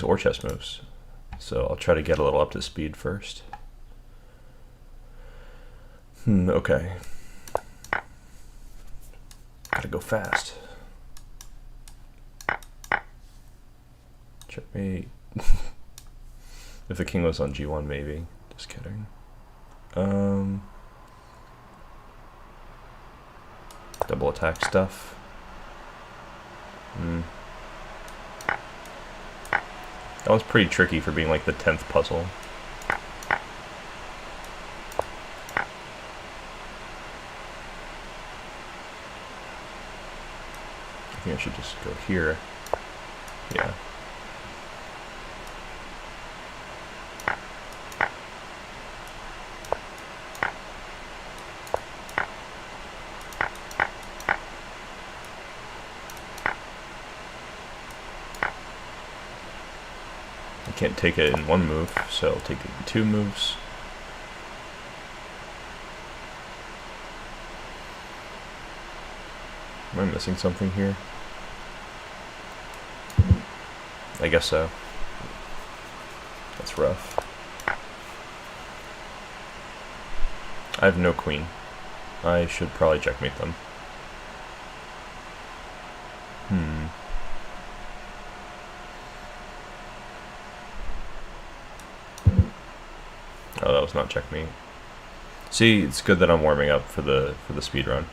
or chess moves. So I'll try to get a little up to speed first. Okay. Gotta go fast. Checkmate. If the king was on g1, maybe. Just kidding. Double attack stuff. That was pretty tricky for being like the 10th puzzle. I think I should just go here. Yeah. I can't take it in one move, so I'll take it in 2 moves. Am I missing something here? I guess so. That's rough. I have no queen. I should probably checkmate them. Oh, that was not checkmate. See, it's good that I'm warming up for the speedrun.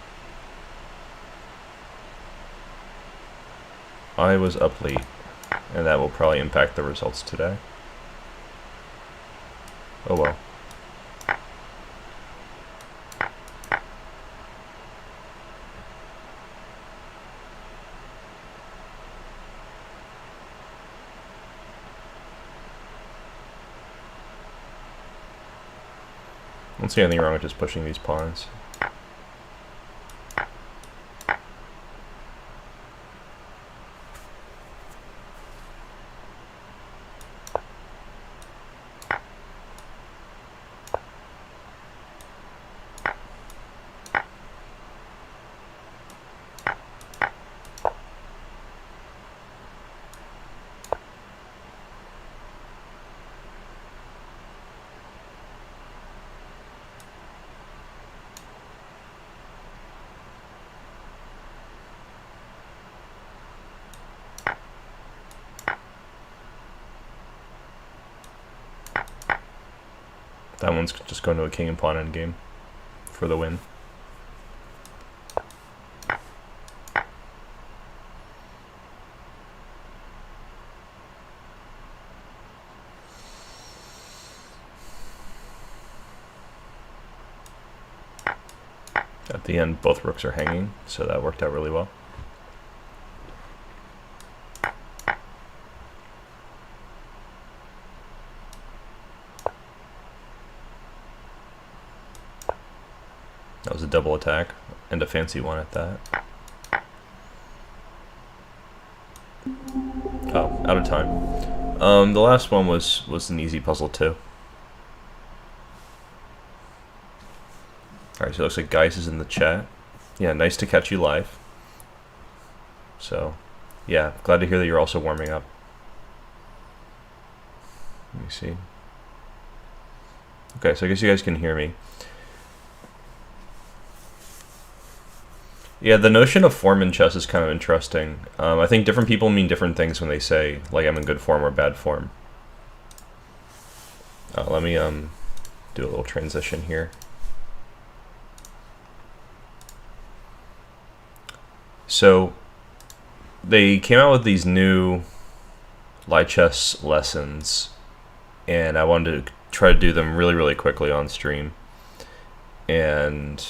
I was up late, and that will probably impact the results today. Oh well. I don't see anything wrong with just pushing these pawns. That one's just going to a king and pawn endgame for the win. At the end, both rooks are hanging, so that worked out really well. That was a double attack, and a fancy one at that. Oh, out of time. The last one was an easy puzzle too. Alright, so it looks like Geis is in the chat. Yeah, nice to catch you live. So, yeah, glad to hear that you're also warming up. Let me see. Okay, so I guess you guys can hear me. Yeah, the notion of form in chess is kind of interesting. I think different people mean different things when they say, like, I'm in good form or bad form. Let me do a little transition here. So, they came out with these new lichess lessons, and I wanted to try to do them really, really quickly on stream. And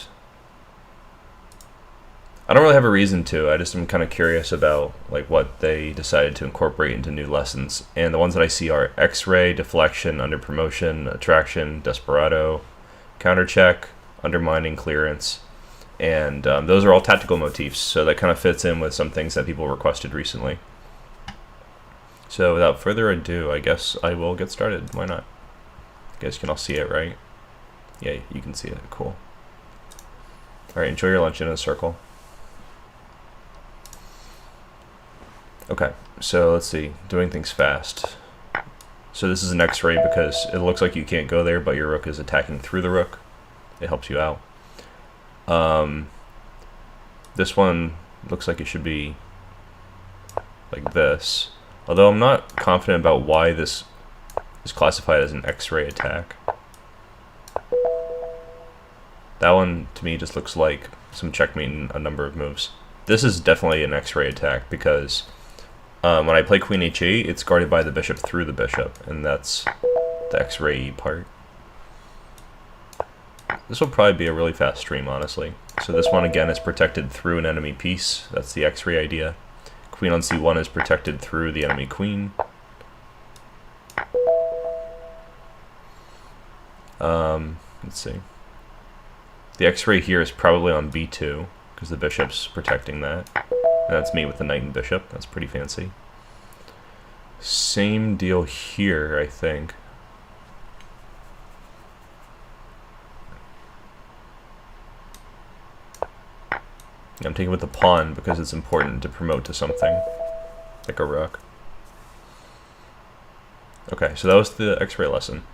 I don't really have a reason to. I just am kind of curious about like what they decided to incorporate into new lessons. And the ones that I see are X-ray, deflection, underpromotion, attraction, desperado, countercheck, undermining, clearance. And those are all tactical motifs, so that kind of fits in with some things that people requested recently. So without further ado, I guess I will get started. Why not? You guys can all see it, right? Yeah, you can see it. Cool. Alright, enjoy your lunch in a circle. Okay, so let's see. Doing things fast. So this is an X-ray because it looks like you can't go there, but your rook is attacking through the rook. It helps you out. This one looks like it should be like this. Although I'm not confident about why this is classified as an X-ray attack. That one, to me, just looks like some checkmate in a number of moves. This is definitely an X-ray attack because when I play Queen H8, it's guarded by the bishop through the bishop, and that's the X-ray part. This will probably be a really fast stream, honestly. So this one, again, is protected through an enemy piece. That's the X-ray idea. Queen on C1 is protected through the enemy queen. Let's see. The X-ray here is probably on B2, because the bishop's protecting that. And that's me with the knight and bishop. That's pretty fancy. Same deal here, I think. I'm taking with the pawn because it's important to promote to something, like a rook. Okay, so that was the X-ray lesson.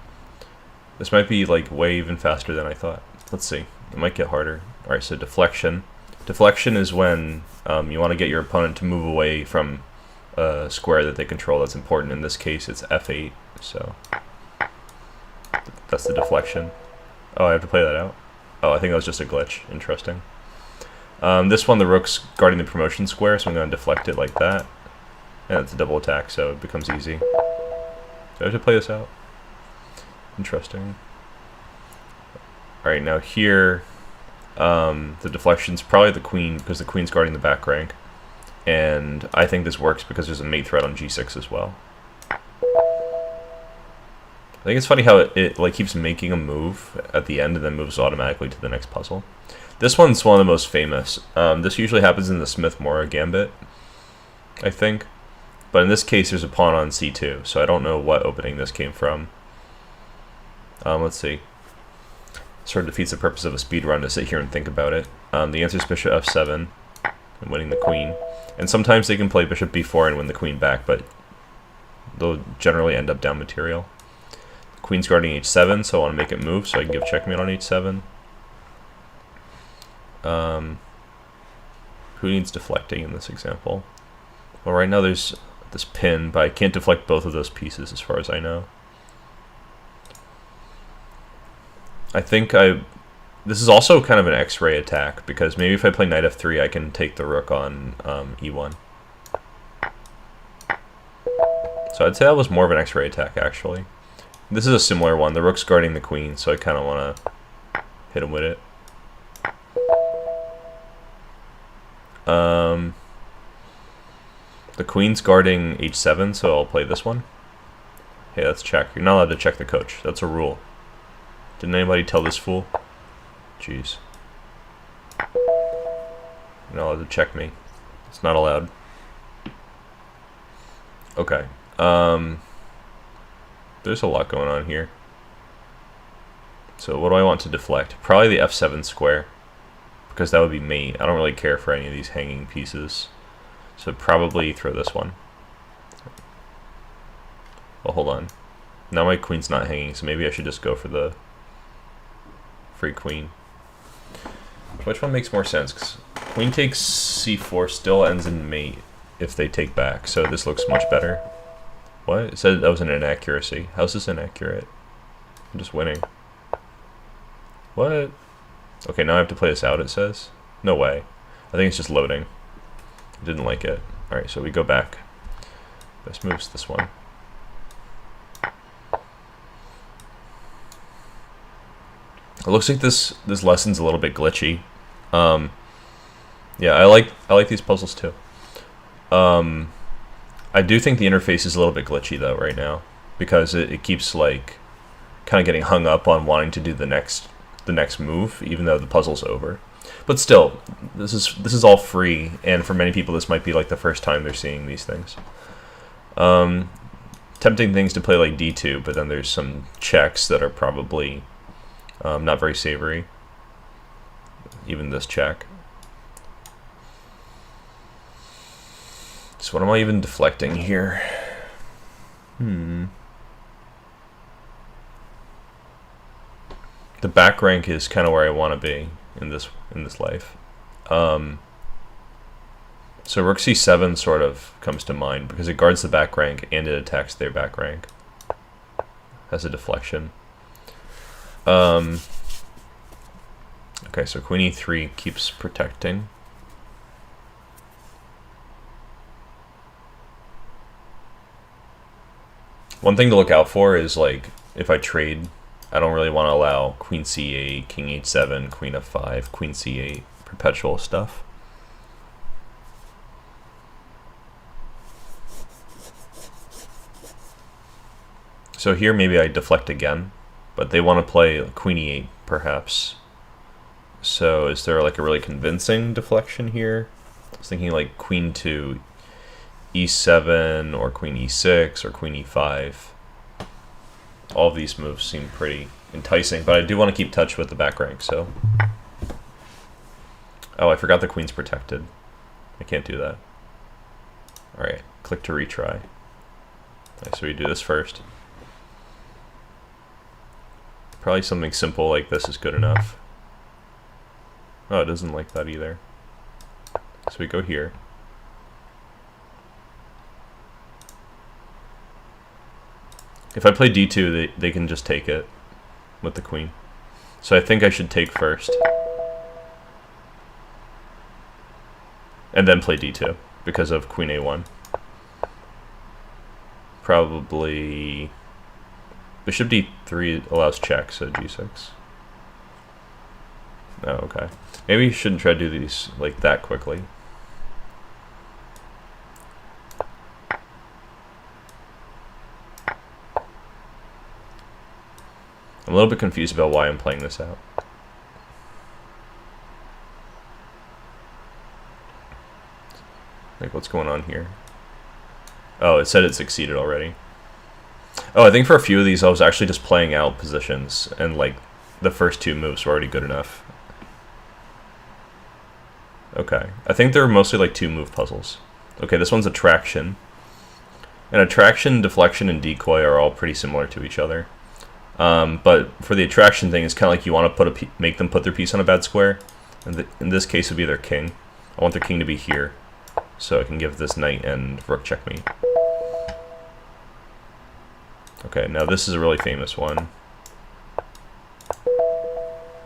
This might be like way even faster than I thought. Let's see. It might get harder. Alright, so deflection. Deflection is when you want to get your opponent to move away from a square that they control that's important. In this case, it's F8, so that's the deflection. Oh, I have to play that out? Oh, I think that was just a glitch. Interesting. This one, the rook's guarding the promotion square, so I'm going to deflect it like that. And it's a double attack, so it becomes easy. So I have to play this out. Interesting. Alright, now here, the deflection's probably the queen, because the queen's guarding the back rank. And I think this works because there's a mate threat on G6 as well. I think it's funny how it like keeps making a move at the end and then moves automatically to the next puzzle. This one's one of the most famous. This usually happens in the Smith-Morra gambit, I think. But in this case, there's a pawn on C2, so I don't know what opening this came from. Let's see. Sort of defeats the purpose of a speed run to sit here and think about it. The answer is bishop F7 and winning the queen. And sometimes they can play bishop B4 and win the queen back, but they'll generally end up down material. The queen's guarding H7, so I want to make it move so I can give checkmate on H7. Who needs deflecting in this example? Well, right now there's this pin, but I can't deflect both of those pieces as far as I know. I think this is also kind of an X-ray attack, because maybe if I play knight F3, I can take the rook on E1. So I'd say that was more of an X-ray attack, actually. This is a similar one. The rook's guarding the queen, so I kind of want to hit him with it. The queen's guarding H7, so I'll play this one. Hey, that's check. You're not allowed to check the coach. That's a rule. Didn't anybody tell this fool? Jeez. You're not allowed to check me. It's not allowed. Okay. There's a lot going on here. So what do I want to deflect? Probably the F7 square, because that would be mate. I don't really care for any of these hanging pieces. So probably throw this one. Well, hold on. Now my queen's not hanging, so maybe I should just go for the free queen. Which one makes more sense? 'Cause queen takes C4 still ends in mate if they take back, so this looks much better. What? It said that was an inaccuracy. How's this inaccurate? I'm just winning. What? Okay, now I have to play this out, it says? No way. I think it's just loading. I didn't like it. Alright, so we go back. Best move's this one. It looks like this lesson's a little bit glitchy. Yeah, I like these puzzles too. I do think the interface is a little bit glitchy though right now, because it keeps like kind of getting hung up on wanting to do the next move, even though the puzzle's over. But still, this is all free, and for many people this might be like the first time they're seeing these things. Tempting things to play like D2, but then there's some checks that are probably not very savory. Even this check. So what am I even deflecting here? The back rank is kind of where I want to be in this life. So rook c7 sort of comes to mind because it guards the back rank and it attacks their back rank as a deflection. Okay, so queen e3 keeps protecting. One thing to look out for is, like, if I trade, I don't really want to allow queen c8, king h7, queen f5, queen c8, perpetual stuff. So here maybe I deflect again, but they want to play queen e8 perhaps. So is there like a really convincing deflection here? I was thinking like queen to e7 or queen e6 or queen e5. All of these moves seem pretty enticing, but I do want to keep touch with the back rank, so... Oh, I forgot the queen's protected. I can't do that. Alright, click to retry. Okay, so we do this first. Probably something simple like this is good enough. Oh, it doesn't like that either. So we go here. If I play d2, they can just take it with the queen. So I think I should take first. And then play d2 because of queen a1. Probably bishop d3 allows check, so g6. Oh, okay. Maybe you shouldn't try to do these like that quickly. I'm a little bit confused about why I'm playing this out. Like, what's going on here? Oh, it said it succeeded already. Oh, I think for a few of these I was actually just playing out positions, and like the first two moves were already good enough. Okay, I think they're mostly like 2-move puzzles. Okay, this one's attraction. And attraction, deflection, and decoy are all pretty similar to each other. But for the attraction thing, it's kind of like you want to make them put their piece on a bad square. And in this case, it would be their king. I want their king to be here, so I can give this knight and rook checkmate. Okay, now this is a really famous one.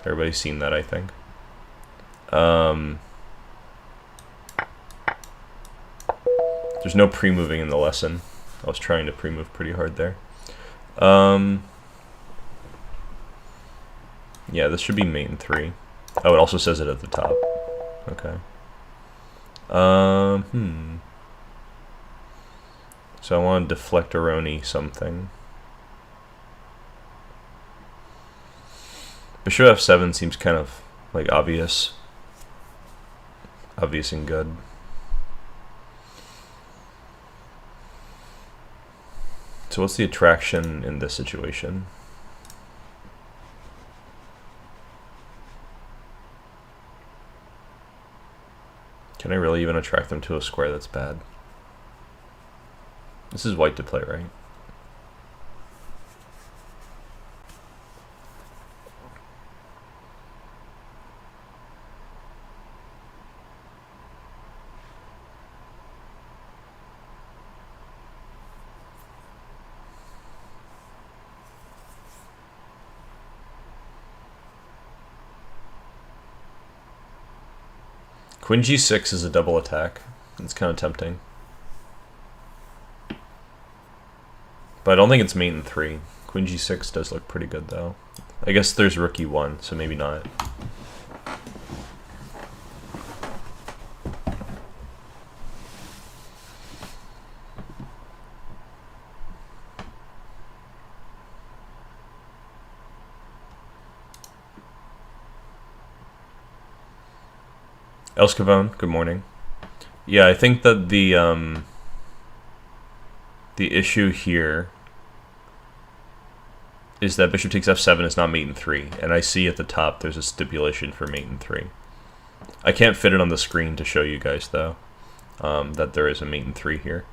Everybody's seen that, I think. There's no pre-moving in the lesson. I was trying to pre-move pretty hard there. Yeah, this should be mate in 3. Oh, it also says it at the top. Okay. So I want to deflect Aroni something. Bishop f7 seems kind of like obvious and good. So what's the attraction in this situation? Can I really even attract them to a square that's bad? This is white to play, right? Queen g6 is a double attack. It's kind of tempting. But I don't think it's mate in 3. Queen g6 does look pretty good, though. I guess there's rook e1, so maybe not. Elskavone, good morning. Yeah, I think that the issue here is that bishop takes f7 is not mate in 3, and I see at the top there's a stipulation for mate in 3. I can't fit it on the screen to show you guys, though, that there is a mate in 3 here.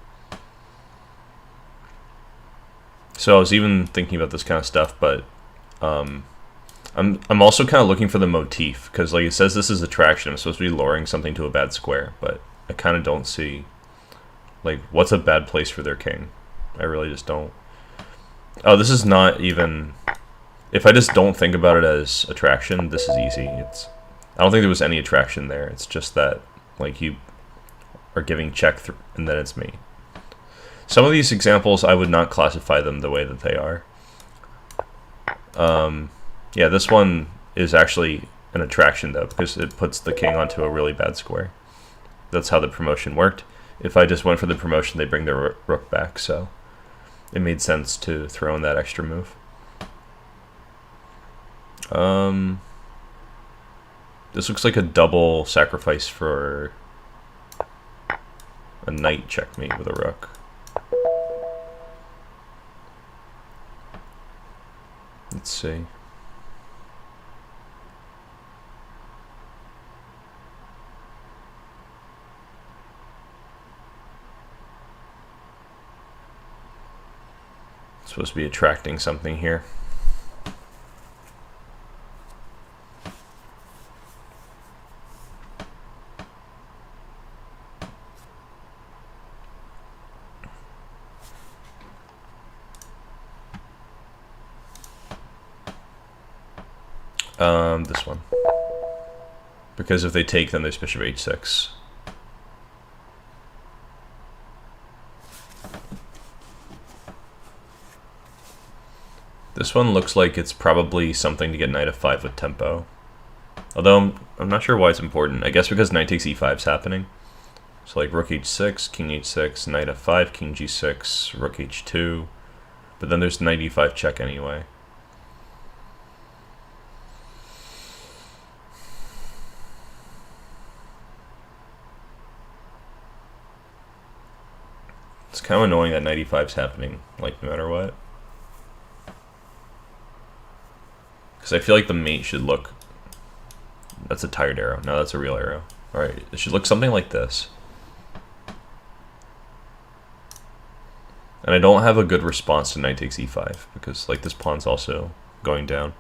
So I was even thinking about this kind of stuff, but I'm also kind of looking for the motif, because like it says this is attraction. I'm supposed to be luring something to a bad square, but I kind of don't see, like, what's a bad place for their king. I really just don't. Oh, this is not even... If I just don't think about it as attraction, this is easy. I don't think there was any attraction there. It's just that, like, you are giving check and then it's me. Some of these examples, I would not classify them the way that they are. Yeah, this one is actually an attraction, though, because it puts the king onto a really bad square. That's how the promotion worked. If I just went for the promotion, they bring their rook back, so it made sense to throw in that extra move. This looks like a double sacrifice for a knight checkmate with a rook. Let's see. It's supposed to be attracting something here. This one. Because if they take, then there's bishop h6. This one looks like it's probably something to get knight f5 with tempo. Although, I'm not sure why it's important. I guess because knight takes e5 is happening. So like rook h6, king h6, knight f5, king g6, rook h2. But then there's knight e5 check anyway. It's kind of annoying that knight e5 is happening, like, no matter what. Because I feel like the mate should look... That's a tired arrow. No, that's a real arrow. Alright, it should look something like this. And I don't have a good response to knight takes e5, because, like, this pawn's also going down.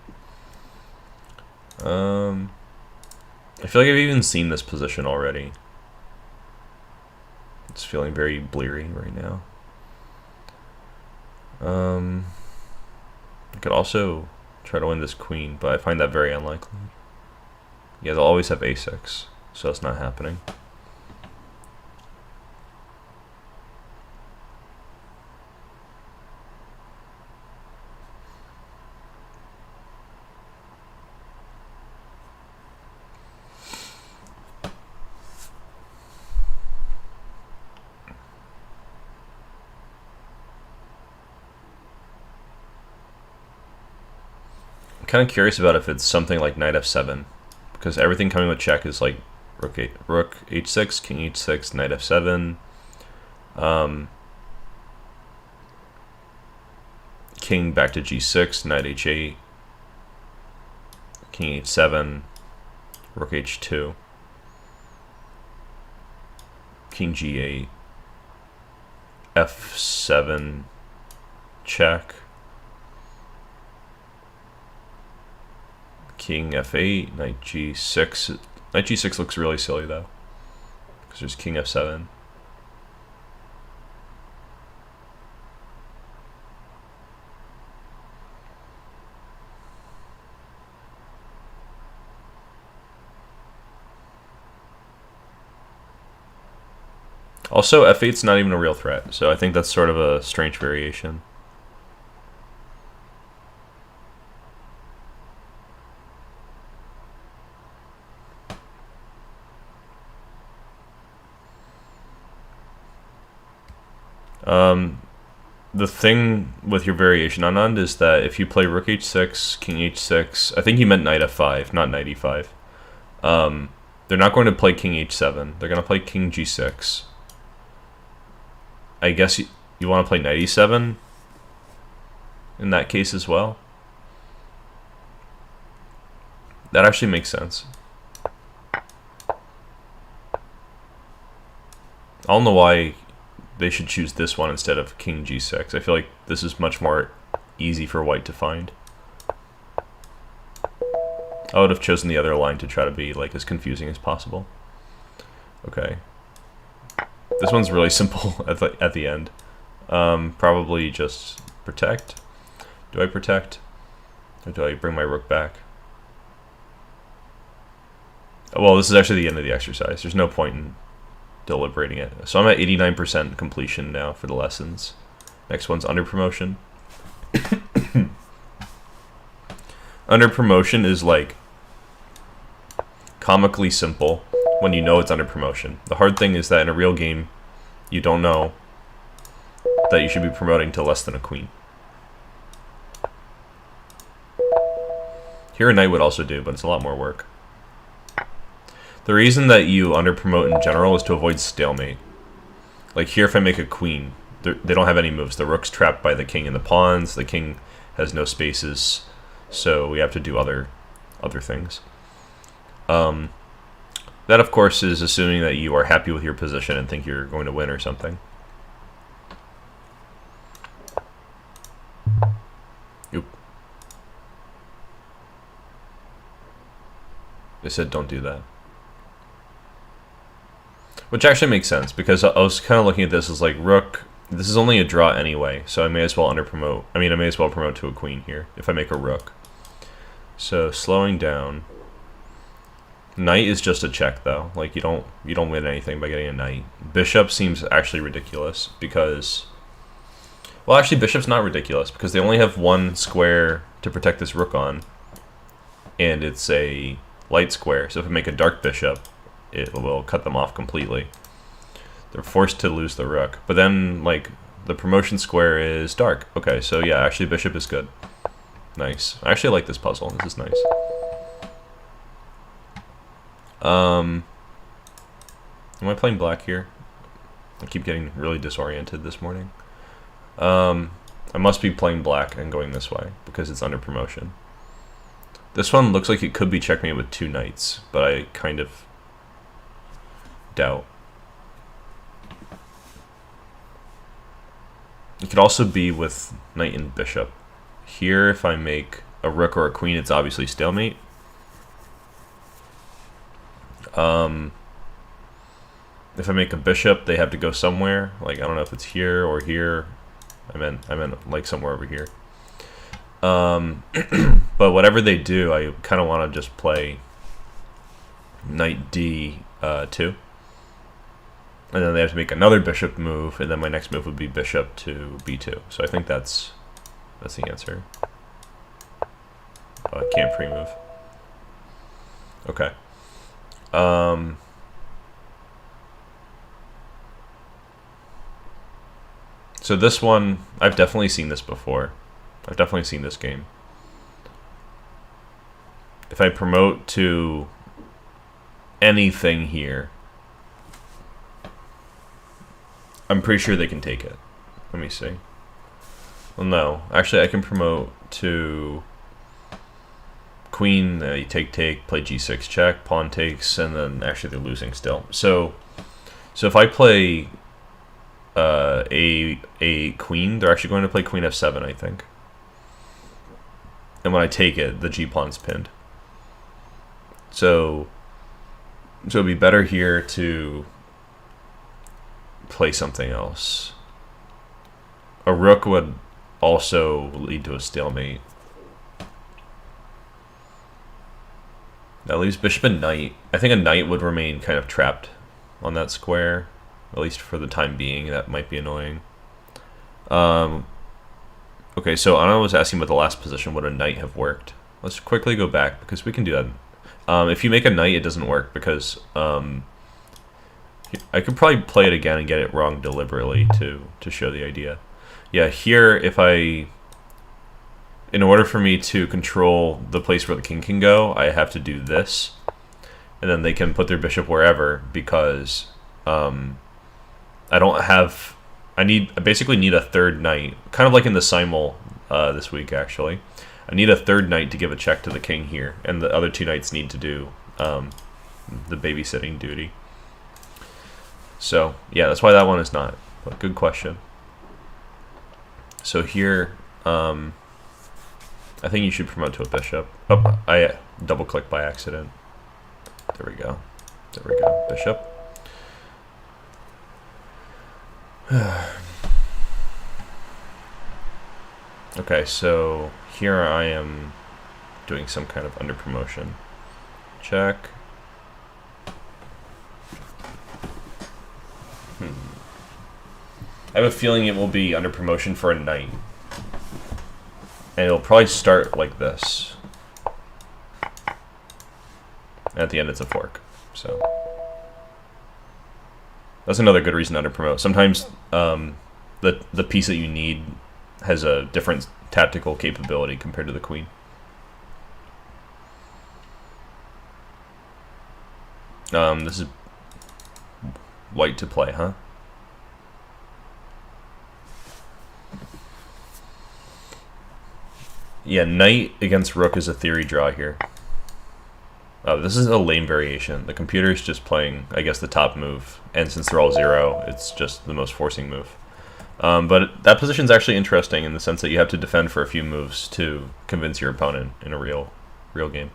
I feel like I've even seen this position already. It's feeling very bleary right now. I could also try to win this queen, but I find that very unlikely. Yeah, they'll always have a6, so that's not happening. Kind of curious about if it's something like knight f7, because everything coming with check is like rook h6, king h6, knight f7, king back to g6, knight h8, king h7, rook h2, king g8, f7 check, king f8, knight g6. Knight g6 looks really silly though, because there's king f7. Also, f8's not even a real threat, so I think that's sort of a strange variation. The thing with your variation, Anand, is that if you play rook h6, king h6, I think you meant knight f5, not knight e5. They're not going to play king h7. They're going to play king g6. I guess you want to play knight e7 in that case as well. That actually makes sense. I don't know why they should choose this one instead of king g6. I feel like this is much more easy for white to find. I would have chosen the other line to try to be like as confusing as possible. Okay. This one's really simple at the end. Probably just protect. Do I protect? Or do I bring my rook back? Well, this is actually the end of the exercise. There's no point in deliberating it. So I'm at 89% completion now for the lessons. Next one's Underpromotion. Underpromotion is like comically simple when you know it's Underpromotion. The hard thing is that in a real game, you don't know that you should be promoting to less than a queen. Here a knight would also do, but it's a lot more work. The reason that you underpromote in general is to avoid stalemate. Like here, if I make a queen, they don't have any moves. The rook's trapped by the king and the pawns. The king has no spaces, so we have to do other things. That, of course, is assuming that you are happy with your position and think you're going to win or something. Oop. They said don't do that. Which actually makes sense, because I was kind of looking at this as like, rook, this is only a draw anyway, so I may as well underpromote. I mean, I may as well promote to a queen here, if I make a rook. So, slowing down. Knight is just a check, though. Like, you don't win anything by getting a knight. Bishop seems actually ridiculous, because... Well, actually, bishop's not ridiculous, because they only have one square to protect this rook on, and it's a light square, so if I make a dark bishop, it will cut them off completely. They're forced to lose the rook. But then, like, the promotion square is dark. Okay, so yeah, actually bishop is good. Nice. I actually like this puzzle. This is nice. Am I playing black here? I keep getting really disoriented this morning. I must be playing black and going this way, because it's under promotion. This one looks like it could be checkmate with two knights, but I kind of doubt. It could also be with knight and bishop. Here, if I make a rook or a queen, it's obviously stalemate. If I make a bishop, they have to go somewhere. Like, I don't know if it's here or here. I meant like somewhere over here. But whatever they do, I kind of want to just play knight d2. And then they have to make another bishop move, and then my next move would be bishop to b2. So I think that's the answer. Oh, I can't pre-move. Okay. So this one, I've definitely seen this before. I've definitely seen this game. If I promote to anything here, I'm pretty sure they can take it. Let me see. Well, no. Actually, I can promote to queen, take, play g6 check, pawn takes, and then actually they're losing still. So if I play a queen, they're actually going to play queen f7, I think. And when I take it, the g-pawn's pinned. So it'd be better here to play something else. A rook would also lead to a stalemate. That leaves bishop and knight. I think a knight would remain kind of trapped on that square, at least for the time being. That might be annoying. Okay, so Anna was asking about the last position. Would a knight have worked? Let's quickly go back, because we can do that. If you make a knight, it doesn't work, because I could probably play it again and get it wrong deliberately to show the idea. Yeah, here, in order for me to control the place where the king can go, I have to do this. And then they can put their bishop wherever, because I basically need a third knight, kind of like in the simul this week, actually. I need a third knight to give a check to the king here, and the other two knights need to do the babysitting duty. So, yeah, that's why that one is not. But good question. So here, I think you should promote to a bishop. Oh, I double clicked by accident. There we go. There we go. Bishop. Okay, so here I am doing some kind of under promotion. Check. I have a feeling it will be under promotion for a knight. And it'll probably start like this. At the end it's a fork. So that's another good reason to under promote. Sometimes the piece that you need has a different tactical capability compared to the queen. This is white to play, huh? Yeah, knight against rook is a theory draw here. Oh, this is a lame variation. The computer is just playing, I guess, the top move. And since they're all 0, it's just the most forcing move. But that position's actually interesting in the sense that you have to defend for a few moves to convince your opponent in a real game.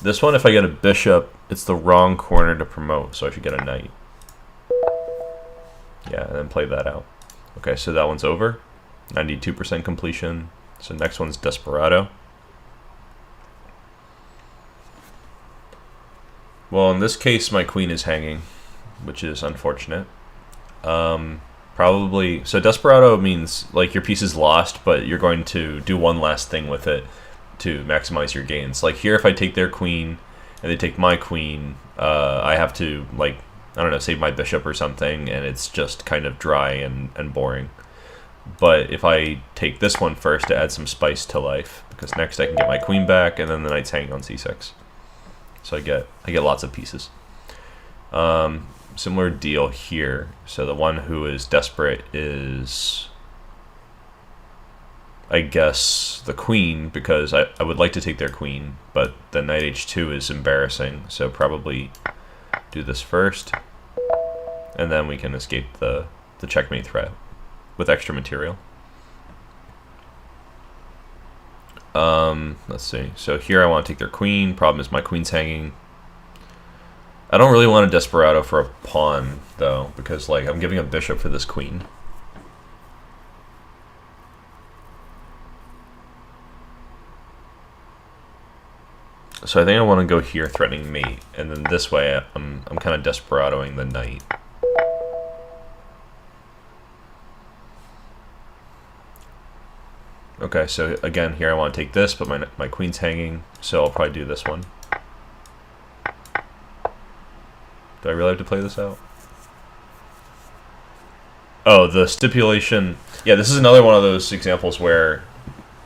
This one, if I get a bishop, it's the wrong corner to promote, so I should get a knight. Yeah, and then play that out. Okay, so that one's over. 92% completion. So next one's Desperado. Well, in this case, my queen is hanging, which is unfortunate. Probably, so Desperado means like your piece is lost, but you're going to do one last thing with it to maximize your gains. Like here, if I take their queen and they take my queen, I have to, like, I don't know, save my bishop or something, and it's just kind of dry and boring. But if I take this one first to add some spice to life, because next I can get my queen back, and then the knight's hanging on c6. So I get lots of pieces. Similar deal here. So the one who is desperate is, I guess, the queen, because I would like to take their queen, but the knight h2 is embarrassing, so probably do this first, and then we can escape the checkmate threat with extra material. Let's see. So here I want to take their queen. Problem is my queen's hanging. I don't really want a Desperado for a pawn, though, because like I'm giving a bishop for this queen. So I think I want to go here, threatening mate, and then this way I'm kind of Desperadoing the knight. Okay, so again, here I want to take this, but my queen's hanging, so I'll probably do this one. Do I really have to play this out? Oh, the stipulation. Yeah, this is another one of those examples where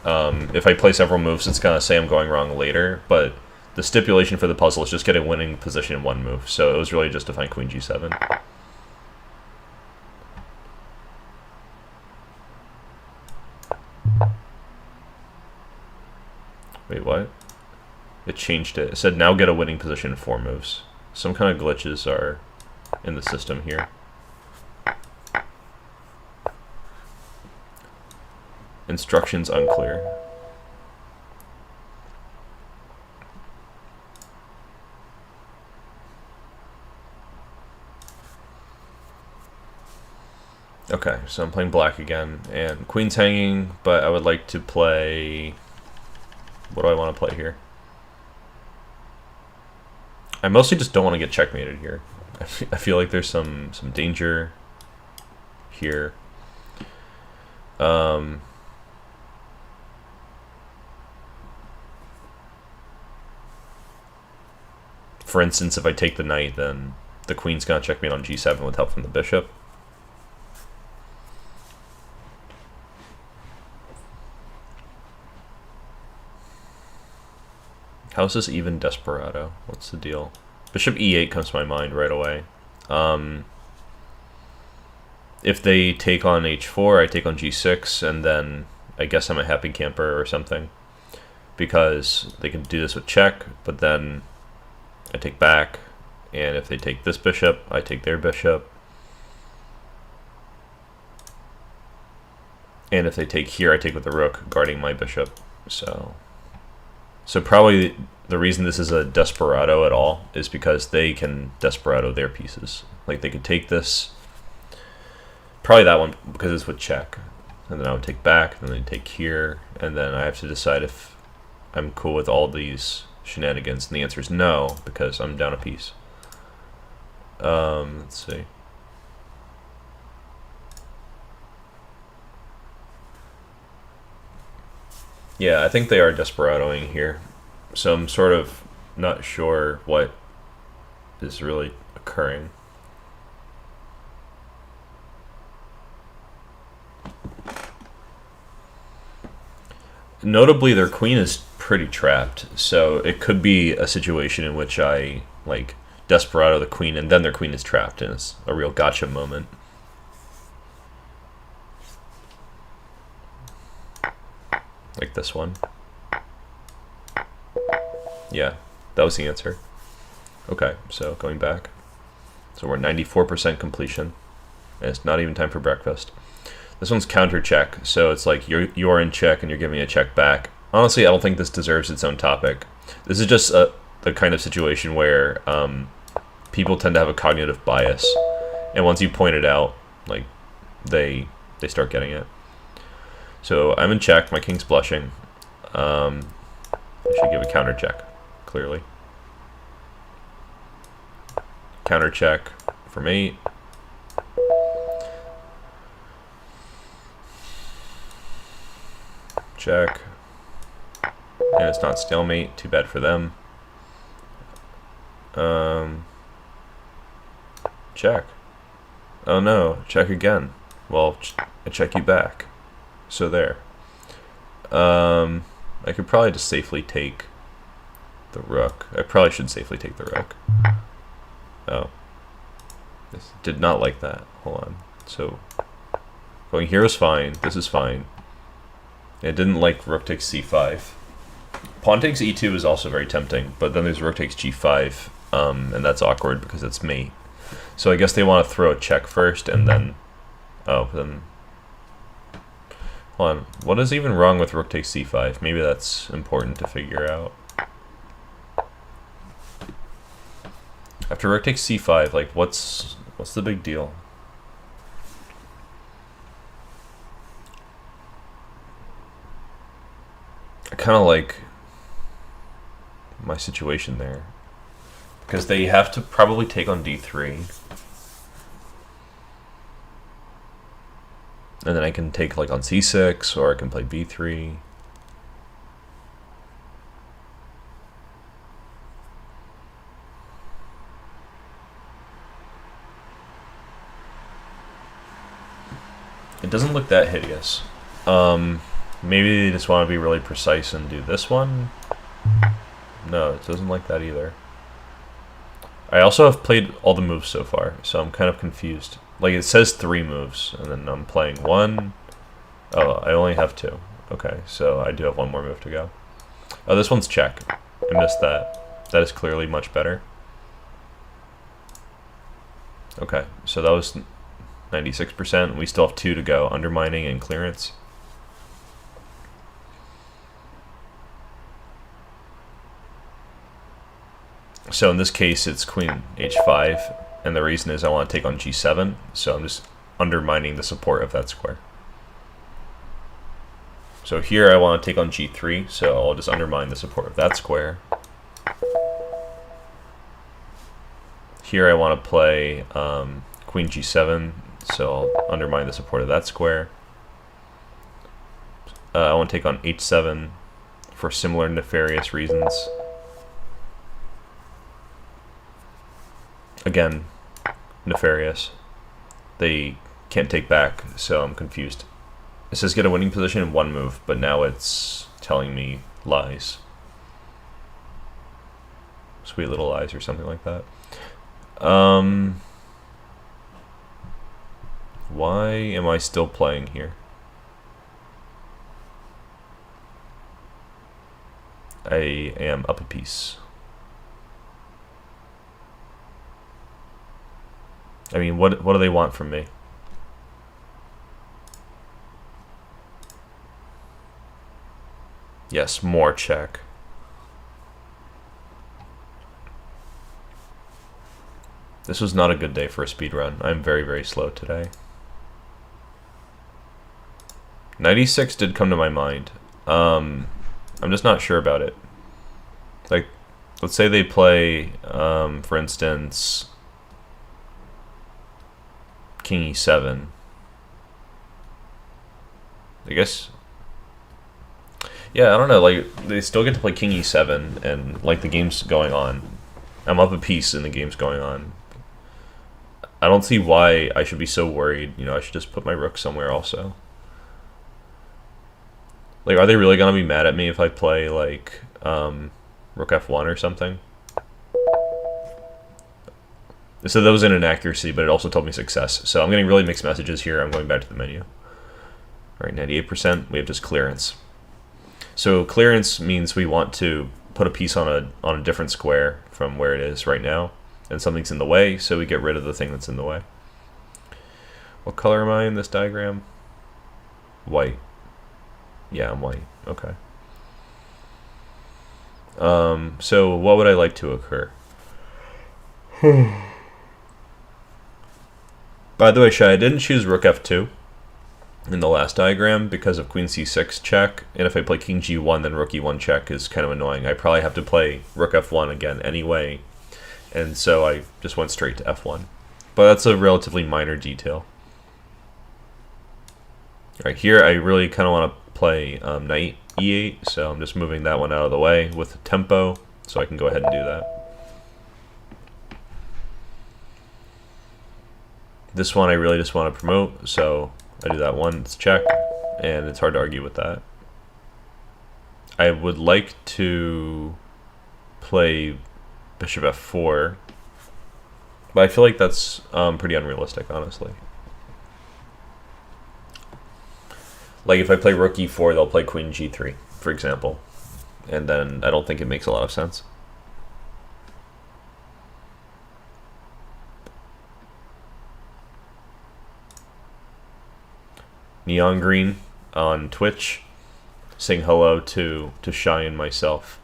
if I play several moves, it's going to say I'm going wrong later, but the stipulation for the puzzle is just get a winning position in one move, so it was really just to find queen g7. Wait, what? It changed it. It said now get a winning position in 4 moves. Some kind of glitches are in the system here. Instructions unclear. Okay, so I'm playing black again, and queen's hanging, but I would like to play... What do I want to play here? I mostly just don't want to get checkmated here. I feel like there's some danger here. For instance, if I take the knight, then the queen's going to checkmate on g7 with help from the bishop. How's this even Desperado? What's the deal? Bishop e8 comes to my mind right away. If they take on h4, I take on g6, and then I guess I'm a happy camper or something. Because they can do this with check, but then I take back, and if they take this bishop, I take their bishop. And if they take here, I take with the rook, guarding my bishop. So probably the reason this is a Desperado at all is because they can Desperado their pieces. Like they could take this, probably that one because it's with check, and then I would take back, and then they take here, and then I have to decide if I'm cool with all these shenanigans, and the answer is no because I'm down a piece. Let's see. Yeah, I think they are Desperadoing here. So I'm sort of not sure what is really occurring. Notably, their queen is pretty trapped, so it could be a situation in which I, like, Desperado the queen, and then their queen is trapped, and it's a real gotcha moment. Like this one. Yeah, that was the answer. Okay, so going back. So we're 94% completion, and it's not even time for breakfast. This one's counter check, so it's like you're in check and you're giving a check back. Honestly, I don't think this deserves its own topic. This is just the kind of situation where people tend to have a cognitive bias, and once you point it out, like they start getting it. So I'm in check. My king's blushing. I should give a counter check. Clearly, counter check for mate. Check. And it's not stalemate. Too bad for them. Check. Oh no, check again. Well, I check you back. So there. I could probably just safely take the rook. I probably should safely take the rook. Oh. This did not like that. Hold on. So, going here is fine. This is fine. It didn't like rook takes c5. Pawn takes e2 is also very tempting, but then there's rook takes g5, and that's awkward because it's mate. So I guess they want to throw a check first, and then... Oh, then... Hold on. What is even wrong with rook takes c5? Maybe that's important to figure out. After rook takes c5, like, what's the big deal? I kind of like my situation there, because they have to probably take on d3, and then I can take like on c6, or I can play b3. It doesn't look that hideous. Maybe they just want to be really precise and do this one. No, it doesn't like that either. I also have played all the moves so far, so I'm kind of confused. Like, it says 3 moves, and then I'm playing 1. Oh, I only have 2. Okay, so I do have 1 more move to go. Oh, this one's check. I missed that. That is clearly much better. Okay, so that was 96%. We still have 2 to go. Undermining and clearance. So in this case, it's queen h5, and the reason is I want to take on g7, so I'm just undermining the support of that square. So here I want to take on g3, so I'll just undermine the support of that square. Here I want to play queen g7, so I'll undermine the support of that square. I want to take on h7 for similar nefarious reasons. Again, nefarious. They can't take back, so I'm confused. It says get a winning position in 1 move, but now it's telling me lies. Sweet little lies or something like that. Why am I still playing here? I am up a piece. I mean, what do they want from me? Yes, more check. This was not a good day for a speedrun. I'm very, very slow today. 96 did come to my mind. I'm just not sure about it. Like, let's say they play, for instance, King E7. I guess. Yeah, I don't know. Like, they still get to play King E7, and like the game's going on. I'm up a piece, and the game's going on. I don't see why I should be so worried. You know, I should just put my rook somewhere also. Like, are they really gonna be mad at me if I play like rook F1 or something? It said that was an inaccuracy, but it also told me success. So I'm getting really mixed messages here. I'm going back to the menu. All right, 98%. We have just clearance. So clearance means we want to put a piece on a different square from where it is right now, and something's in the way, so we get rid of the thing that's in the way. What color am I in this diagram? White. Yeah, I'm white. Okay. So what would I like to occur? By the way, Shay, I didn't choose rook F2 in the last diagram because of queen C6 check, and if I play king G1, then rook E1 check is kind of annoying. I probably have to play rook F1 again anyway, and so I just went straight to F1. But that's a relatively minor detail. Right here, I really kind of want to play knight E8, so I'm just moving that one out of the way with the tempo, so I can go ahead and do that. This one I really just want to promote, so I do that one, it's check, and it's hard to argue with that. I would like to play bishop F4, but I feel like that's pretty unrealistic, honestly. Like if I play rook E4, they'll play queen G3, for example, and then I don't think it makes a lot of sense. Neon Green on Twitch, saying hello to Shy and myself.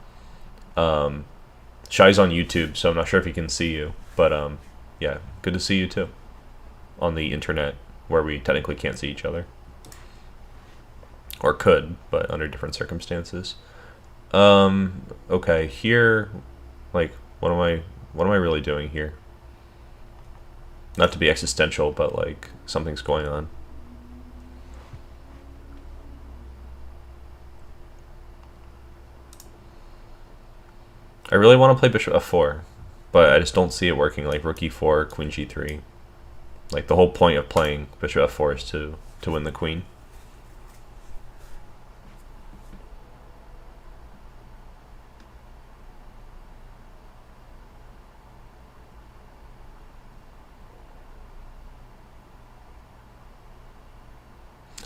Shy's on YouTube, so I'm not sure if he can see you, but yeah, good to see you too. On the internet, where we technically can't see each other, or could, but under different circumstances. Okay, here, like, what am I really doing here? Not to be existential, but like something's going on. I really want to play bishop F4, but I just don't see it working like rook E4, queen G3. Like the whole point of playing bishop F4 is to win the queen.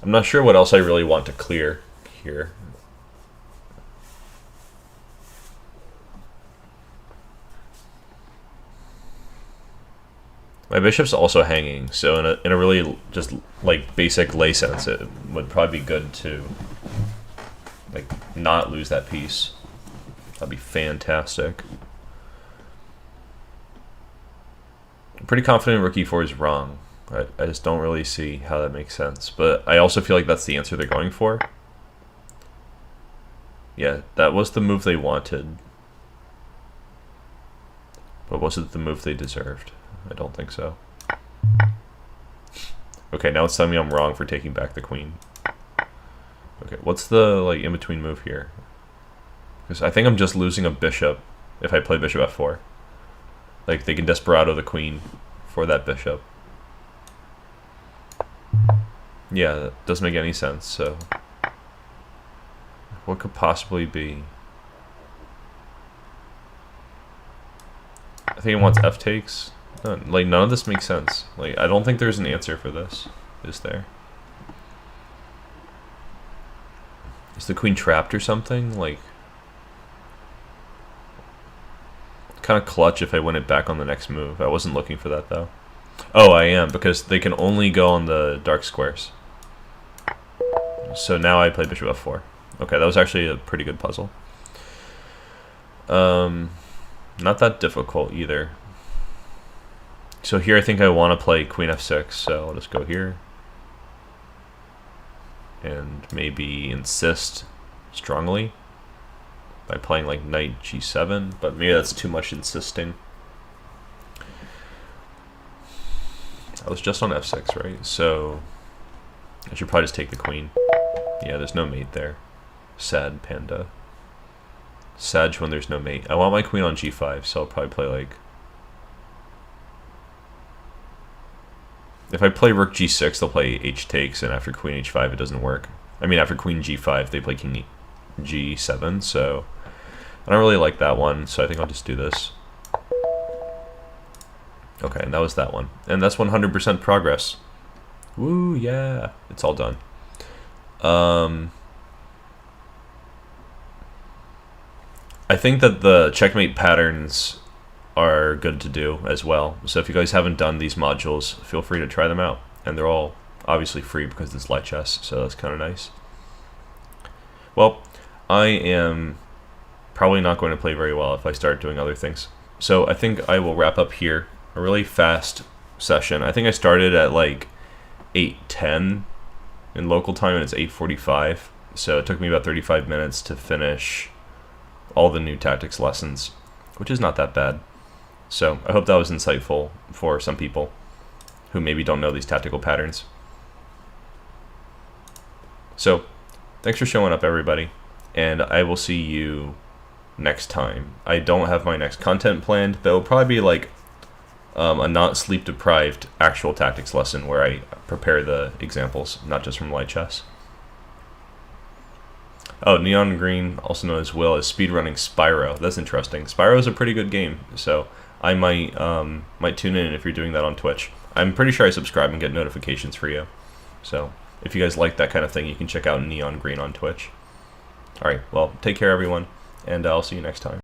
I'm not sure what else I really want to clear here. My bishop's also hanging, so in a really just like basic lay sense, it would probably be good to like not lose that piece. That'd be fantastic. I'm pretty confident rook E4 is wrong. I just don't really see how that makes sense, but I also feel like that's the answer they're going for. Yeah, that was the move they wanted, but was it the move they deserved? I don't think so. Okay, now it's telling me I'm wrong for taking back the queen. Okay, what's the like in-between move here? Because I think I'm just losing a bishop if I play bishop F4. Like, they can Desperado the queen for that bishop. Yeah, that doesn't make any sense, so... What could possibly be? I think it wants F takes. Like, none of this makes sense. Like, I don't think there's an answer for this, is there? Is the queen trapped or something? Like, kind of clutch if I win it back on the next move. I wasn't looking for that, though. Oh, I am, because they can only go on the dark squares. So now I play bishop F4. Okay, that was actually a pretty good puzzle. Not that difficult either. So here I think I want to play queen f6, so I'll just go here. And maybe insist strongly by playing like knight g7, but maybe that's too much insisting. I was just on f6, right? So I should probably just take the queen. Yeah, there's no mate there. Sad panda. Sag when there's no mate. I want my queen on g5, so I'll probably play like... If I play rook g6, they'll play h takes, and after queen h5 it doesn't work. I mean, after queen g5 they play king g7, so I don't really like that one, so I think I'll just do this. Okay, and that was that one. And that's 100% progress. Woo, yeah. It's all done. I think that the checkmate patterns are good to do as well. So if you guys haven't done these modules, feel free to try them out. And they're all obviously free because it's lichess, so that's kind of nice. Well, I am probably not going to play very well if I start doing other things. So I think I will wrap up here. A really fast session. I think I started at like 8:10 in local time and it's 8:45. So it took me about 35 minutes to finish all the new tactics lessons, which is not that bad. So I hope that was insightful for some people who maybe don't know these tactical patterns. So thanks for showing up, everybody, and I will see you next time. I don't have my next content planned, but it will probably be like a not sleep deprived actual tactics lesson where I prepare the examples, not just from lichess. Oh, Neon Green, also known as Will, is speedrunning Spyro. That's interesting. Spyro is a pretty good game, so I might tune in if you're doing that on Twitch. I'm pretty sure I subscribe and get notifications for you. So if you guys like that kind of thing, you can check out Neon Green on Twitch. Alright, well, take care everyone, and I'll see you next time.